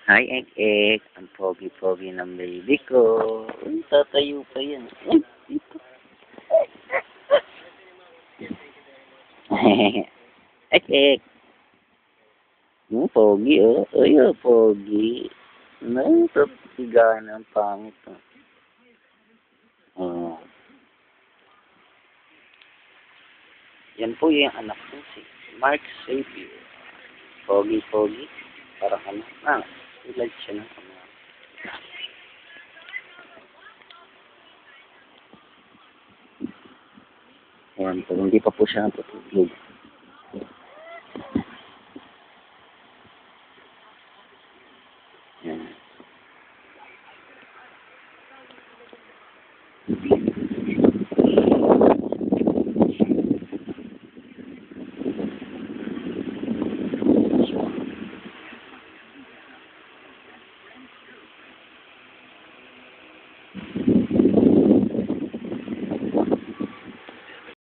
Hi, Ek. Ang pogi-pogi ng baby ko. Uy, tatayo pa yan. Uy, dito. Ek. Pogi, oh. Uy, oh, pogi. No, higa na ang pangit, oh. Oh. Yan po yung anak ko, si Mark Xavier. Pogi-pogi. Parang ano, ilag siya ng kamay. Ayan po, hindi pa po siya natutulog. Ayan.